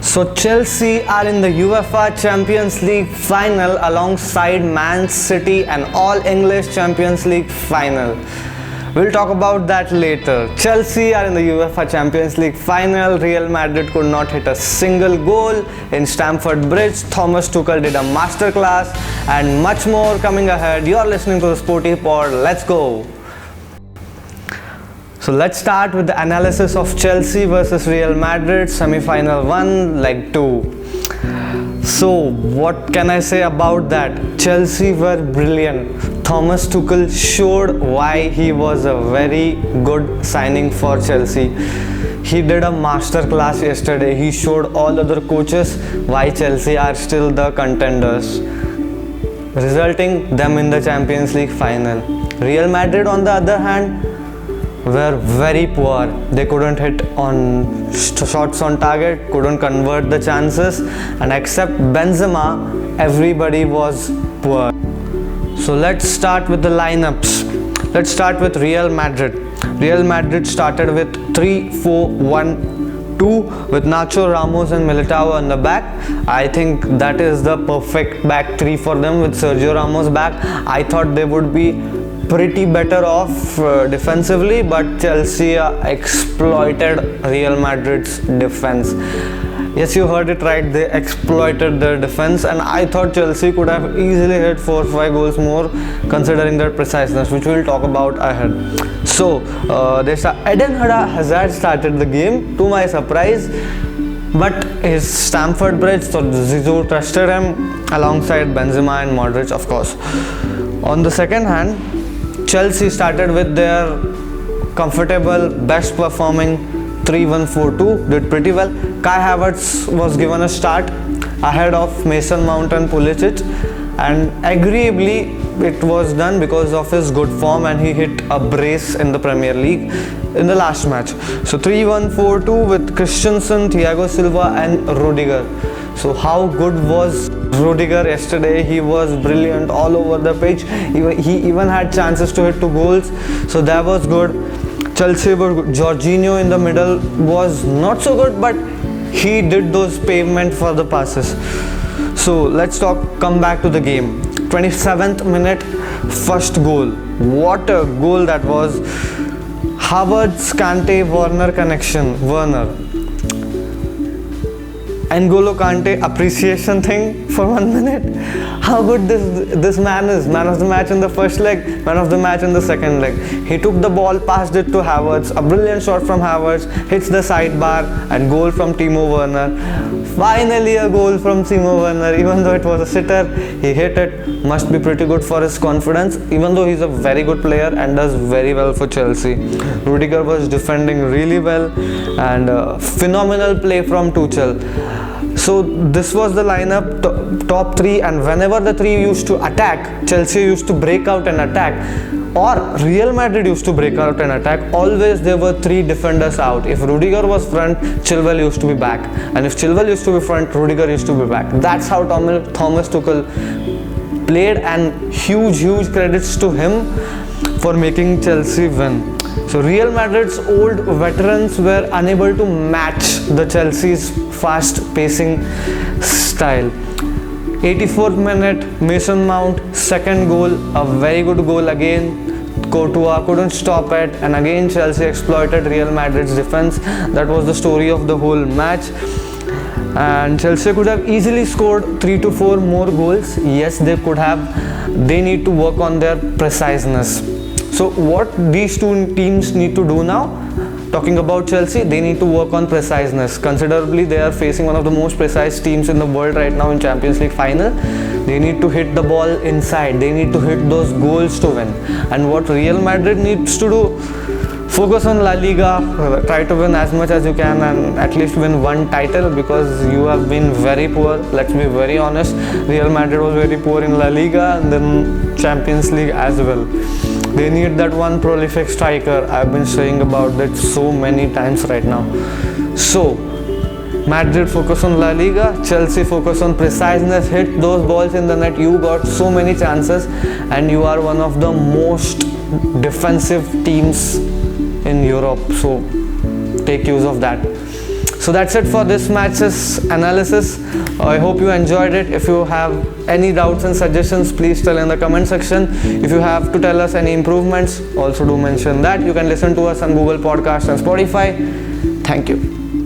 So Chelsea are in the UEFA Champions League final alongside Man City and All English Champions League final. We'll talk about that later. Chelsea are in the UEFA Champions League final. Real Madrid could not hit a single goal in Stamford Bridge. Thomas Tuchel did a masterclass and much more coming ahead. You're listening to the Sporty Pod. Let's go. So let's start with the analysis of Chelsea versus Real Madrid semi-final 1 leg 2. So what can I say about that? Chelsea were brilliant. Thomas Tuchel showed why he was a very good signing for Chelsea. He did a masterclass yesterday. He showed all other coaches why Chelsea are still the contenders, resulting them in the Champions League final. Real Madrid, on the other hand, were very poor. They couldn't hit on shots on target, couldn't convert the chances, and except Benzema, everybody was poor. So let's start with the lineups. Let's start with Real Madrid. Real Madrid started with 3-4-1-2 with Nacho, Ramos and Militao on the back. I think that is the perfect back three for them with Sergio Ramos back. I thought they would be pretty better off defensively, but Chelsea exploited Real Madrid's defense. Yes, you heard it right, they exploited their defense, and I thought Chelsea could have easily hit 4 or 5 goals more considering their preciseness, which we'll talk about ahead. So Eden Hazard started the game to my surprise, but his Stamford Bridge, so Zizou trusted him alongside Benzema and Modric, of course. On the second hand, Chelsea started with their comfortable, best performing 3-1-4-2, did pretty well. Kai Havertz was given a start ahead of Mason Mount and Pulisic, and agreeably it was done because of his good form, and he hit a brace in the Premier League in the last match. So 3-1-4-2 with Christensen, Thiago Silva and Rudiger. So how good was Rudiger yesterday? He was brilliant all over the pitch. He even had chances to hit 2 goals. So that was good. Chelsea were good. Jorginho in the middle was not so good, but he did those pavement for the passes. So let's come back to the game. 27th minute, first goal. What a goal that was. Havertz, Kante, Werner connection. N'Golo Kante appreciation thing for 1 minute. How good this man is. Man of the match in the first leg, man of the match in the second leg. He took the ball, passed it to Havertz. A brilliant shot from Havertz, hits the sidebar, and goal from Timo Werner. Finally a goal from Timo Werner. Even though it was a sitter, he hit it. Must be pretty good for his confidence, even though he's a very good player and does very well for Chelsea. Rudiger was defending really well, and phenomenal play from Tuchel. So this was the lineup, top 3, and whenever the 3 used to attack, Chelsea used to break out and attack, or Real Madrid used to break out and attack, always there were 3 defenders out. If Rudiger was front, Chilwell used to be back, and if Chilwell used to be front, Rudiger used to be back. That's how Thomas Tuchel played, and huge credits to him for making Chelsea win. So Real Madrid's old veterans were unable to match the Chelsea's fast pacing style. 84th minute, Mason Mount, second goal, a very good goal again. Courtois couldn't stop it, and again Chelsea exploited Real Madrid's defense. That was the story of the whole match. And Chelsea could have easily scored 3 to 4 more goals. Yes, they could have. They need to work on their preciseness. So what these two teams need to do now, talking about Chelsea, they need to work on preciseness considerably. They are facing one of the most precise teams in the world right now in Champions League final. They need to hit the ball inside. They need to hit those goals to win. And what Real Madrid needs to do, focus on La Liga, try to win as much as you can and at least win 1 title, because you have been very poor. Let's be very honest. Real Madrid was very poor in La Liga and then Champions League as well. They need that one prolific striker. I've been saying about that so many times right now. So Madrid focus on La Liga, Chelsea focus on preciseness, hit those balls in the net. You got so many chances and you are one of the most defensive teams in Europe, so take use of that. So that's it for this match's analysis. I hope you enjoyed it. If you have any doubts and suggestions, please tell in the comment section. If you have to tell us any improvements, also do mention that. You can listen to us on Google Podcast and Spotify. Thank you.